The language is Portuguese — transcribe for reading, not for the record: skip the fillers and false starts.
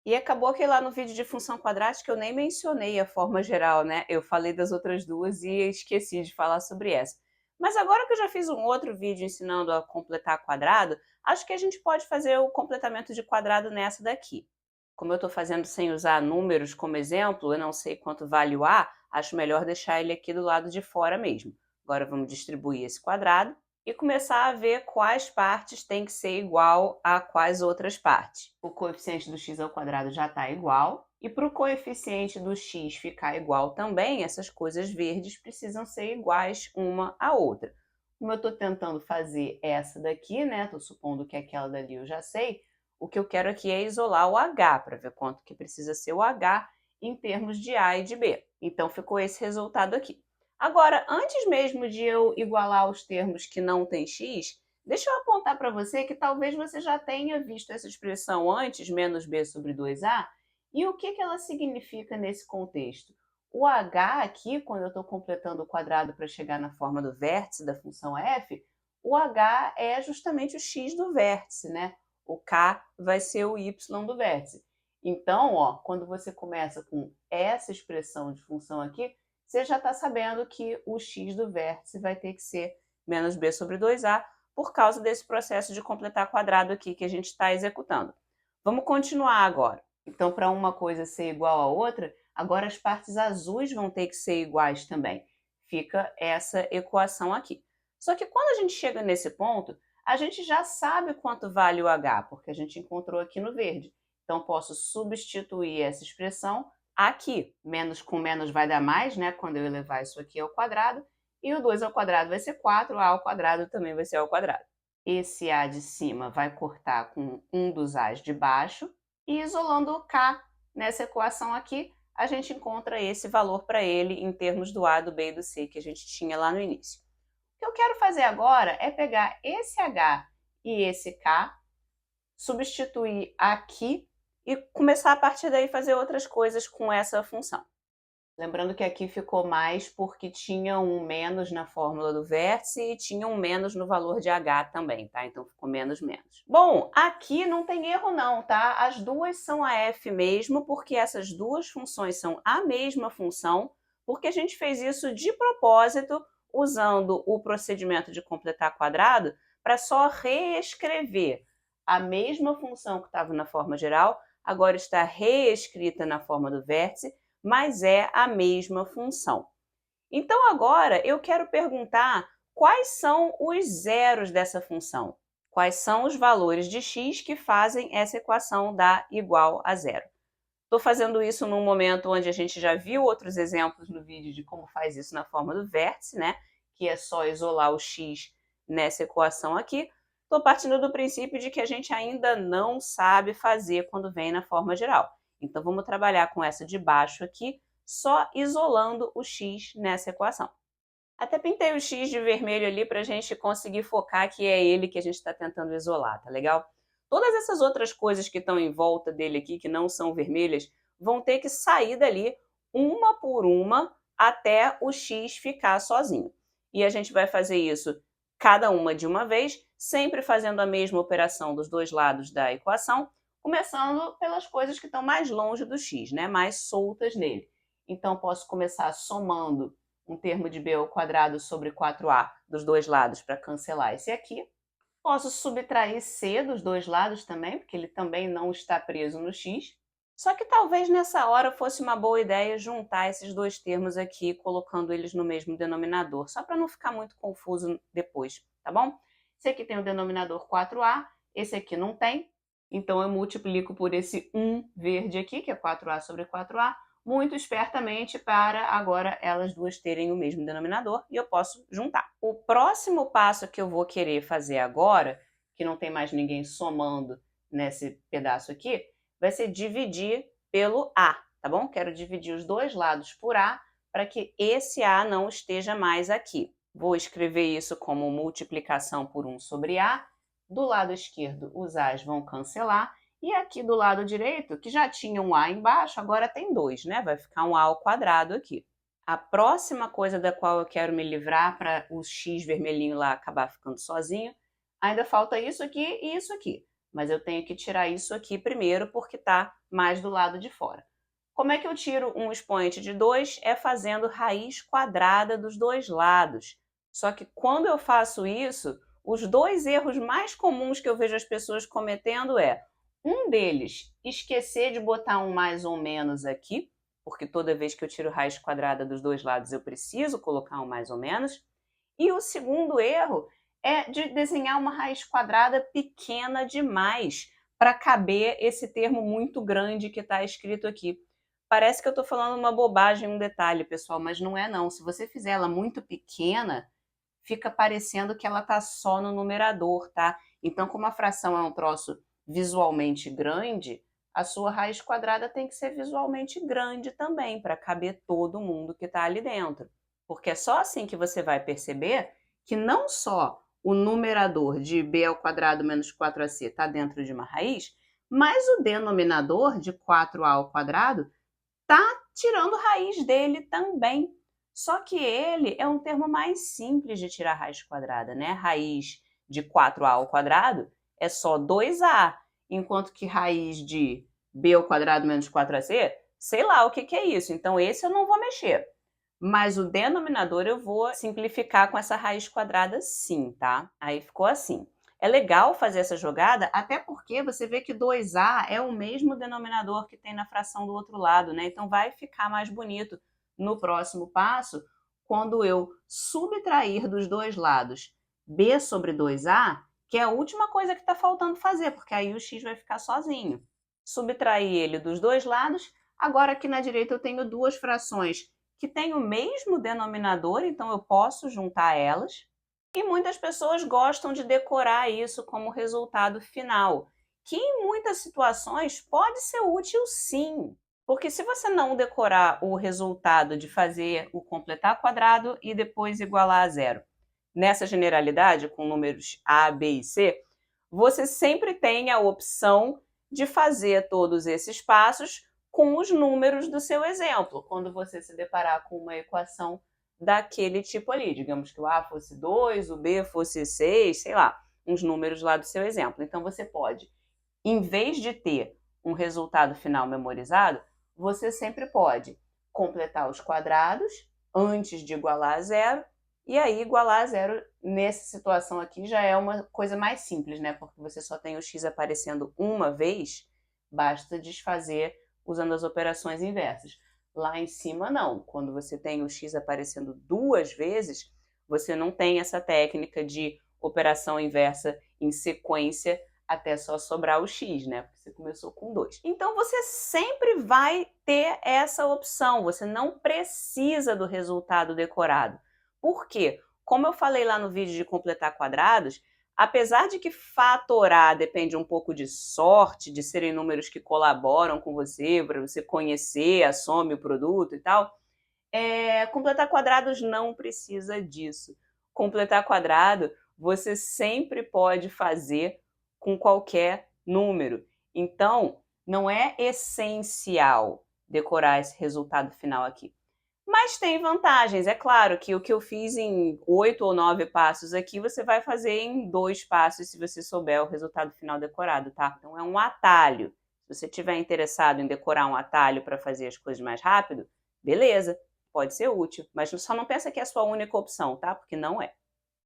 E acabou que lá no vídeo de função quadrática eu nem mencionei a forma geral, né? Eu falei das outras duas e esqueci de falar sobre essa. Mas agora que eu já fiz um outro vídeo ensinando a completar quadrado, acho que a gente pode fazer o completamento de quadrado nessa daqui. Como eu estou fazendo sem usar números como exemplo, eu não sei quanto vale o A, acho melhor deixar ele aqui do lado de fora mesmo. Agora vamos distribuir esse quadrado e começar a ver quais partes tem que ser igual a quais outras partes. O coeficiente do x ao quadrado já está igual, e para o coeficiente do x ficar igual também, essas coisas verdes precisam ser iguais uma à outra. Como eu estou tentando fazer essa daqui, né? Estou supondo que aquela dali eu já sei, o que eu quero aqui é isolar o h, para ver quanto que precisa ser o h em termos de a e de b. Então ficou esse resultado aqui. Agora, antes mesmo de eu igualar os termos que não tem x, deixa eu apontar para você que talvez você já tenha visto essa expressão antes, menos b sobre 2a, e o que ela significa nesse contexto? O h aqui, quando eu estou completando o quadrado para chegar na forma do vértice da função f, o h é justamente o x do vértice, né? O k vai ser o y do vértice. Então, ó, quando você começa com essa expressão de função aqui, você já está sabendo que o x do vértice vai ter que ser menos b sobre 2a, por causa desse processo de completar quadrado aqui que a gente está executando. Vamos continuar agora. Então, para uma coisa ser igual à outra, agora as partes azuis vão ter que ser iguais também. Fica essa equação aqui. Só que quando a gente chega nesse ponto, a gente já sabe quanto vale o h, porque a gente encontrou aqui no verde. Então, posso substituir essa expressão aqui. Menos com menos vai dar mais, né? Quando eu elevar isso aqui ao quadrado. E o 2 ao quadrado vai ser 4, a ao quadrado também vai ser ao quadrado. Esse a de cima vai cortar com um dos a's de baixo. E isolando o k nessa equação aqui, a gente encontra esse valor para ele em termos do a, do b e do c que a gente tinha lá no início. O que eu quero fazer agora é pegar esse h e esse k, substituir aqui e começar a partir daí fazer outras coisas com essa função. Lembrando que aqui ficou mais porque tinha um menos na fórmula do vértice e tinha um menos no valor de h também, tá? Então ficou menos menos. Bom, aqui não tem erro não, tá? As duas são a f mesmo, porque essas duas funções são a mesma função, porque a gente fez isso de propósito, usando o procedimento de completar quadrado, para só reescrever a mesma função que estava na forma geral, agora está reescrita na forma do vértice, mas é a mesma função. Então, agora eu quero perguntar quais são os zeros dessa função. Quais são os valores de x que fazem essa equação dar igual a zero? Estou fazendo isso num momento onde a gente já viu outros exemplos no vídeo de como faz isso na forma do vértice, né? Que é só isolar o x nessa equação aqui. Estou partindo do princípio de que a gente ainda não sabe fazer quando vem na forma geral. Então, vamos trabalhar com essa de baixo aqui, só isolando o x nessa equação. Até pintei o x de vermelho ali para a gente conseguir focar que é ele que a gente está tentando isolar, tá legal? Todas essas outras coisas que estão em volta dele aqui, que não são vermelhas, vão ter que sair dali uma por uma até o x ficar sozinho. E a gente vai fazer isso cada uma de uma vez, sempre fazendo a mesma operação dos dois lados da equação, começando pelas coisas que estão mais longe do x, né? Mais soltas nele. Então, posso começar somando um termo de b ao quadrado sobre 4a dos dois lados para cancelar esse aqui. Posso subtrair c dos dois lados também, porque ele também não está preso no x. Só que talvez nessa hora fosse uma boa ideia juntar esses dois termos aqui, colocando eles no mesmo denominador, só para não ficar muito confuso depois, tá bom? Esse aqui tem o denominador 4a, esse aqui não tem, então eu multiplico por esse 1 verde aqui, que é 4a sobre 4a, muito espertamente para agora elas duas terem o mesmo denominador e eu posso juntar. O próximo passo que eu vou querer fazer agora, que não tem mais ninguém somando nesse pedaço aqui, vai ser dividir pelo A, tá bom? Quero dividir os dois lados por A para que esse A não esteja mais aqui. Vou escrever isso como multiplicação por 1 sobre A. Do lado esquerdo, os A's vão cancelar. E aqui do lado direito, que já tinha um A embaixo, agora tem 2, né? Vai ficar um A ao quadrado aqui. A próxima coisa da qual eu quero me livrar para o x vermelhinho lá acabar ficando sozinho, ainda falta isso aqui e isso aqui. mas eu tenho que tirar isso aqui primeiro porque está mais do lado de fora. Como é que eu tiro um expoente de 2? É fazendo raiz quadrada dos dois lados. Só que quando eu faço isso, os dois erros mais comuns que eu vejo as pessoas cometendo é, um deles, esquecer de botar um mais ou menos aqui, porque toda vez que eu tiro raiz quadrada dos dois lados eu preciso colocar um mais ou menos. E o segundo erro é de desenhar uma raiz quadrada pequena demais para caber esse termo muito grande que está escrito aqui. Parece que eu estou falando uma bobagem, um detalhe, pessoal, mas não é não. Se você fizer ela muito pequena, fica parecendo que ela está só no numerador, tá? Então, como a fração é um troço visualmente grande, a sua raiz quadrada tem que ser visualmente grande também, para caber todo mundo que está ali dentro. Porque é só assim que você vai perceber que não só o numerador de b ao quadrado menos 4ac está dentro de uma raiz, mas o denominador de 4a ao quadrado está tirando raiz dele também. Só que ele é um termo mais simples de tirar raiz quadrada, né? Raiz de 4a ao quadrado é só 2a, enquanto que raiz de b ao quadrado menos 4ac, sei lá o que é isso. Então esse eu não vou mexer. Mas o denominador eu vou simplificar com essa raiz quadrada sim, tá? Aí ficou assim. É legal fazer essa jogada, até porque você vê que 2a é o mesmo denominador que tem na fração do outro lado, né? Então vai ficar mais bonito no próximo passo, quando eu subtrair dos dois lados b sobre 2a, que é a última coisa que está faltando fazer, porque aí o x vai ficar sozinho. Subtrair ele dos dois lados, agora aqui na direita eu tenho duas frações que têm o mesmo denominador, então eu posso juntar elas. E muitas pessoas gostam de decorar isso como resultado final, que em muitas situações pode ser útil sim. Porque se você não decorar o resultado de fazer o completar quadrado e depois igualar a zero, nessa generalidade, com números A, B e C, você sempre tem a opção de fazer todos esses passos com os números do seu exemplo, quando você se deparar com uma equação daquele tipo ali. Digamos que o A fosse 2, o B fosse 6, sei lá, uns números lá do seu exemplo. Então você pode, em vez de ter um resultado final memorizado, você sempre pode completar os quadrados antes de igualar a zero, e aí igualar a zero nessa situação aqui já é uma coisa mais simples, né? Porque você só tem o x aparecendo uma vez, basta desfazer usando as operações inversas. Lá em cima não, quando você tem o x aparecendo duas vezes, você não tem essa técnica de operação inversa em sequência até só sobrar o x, né? Porque você começou com 2. Então você sempre vai ter essa opção, você não precisa do resultado decorado. Por quê? Como eu falei lá no vídeo de completar quadrados, apesar de que fatorar depende um pouco de sorte, de serem números que colaboram com você, para você conhecer a soma e o produto e tal, completar quadrados não precisa disso. Completar quadrado você sempre pode fazer com qualquer número. Então, não é essencial decorar esse resultado final aqui. Mas tem vantagens, é claro que o que eu fiz em 8 ou 9 passos aqui, você vai fazer em 2 passos se você souber o resultado final decorado, tá? Então é um atalho. Se você estiver interessado em decorar um atalho para fazer as coisas mais rápido, beleza, pode ser útil, mas só não pensa que é a sua única opção, tá? Porque não é.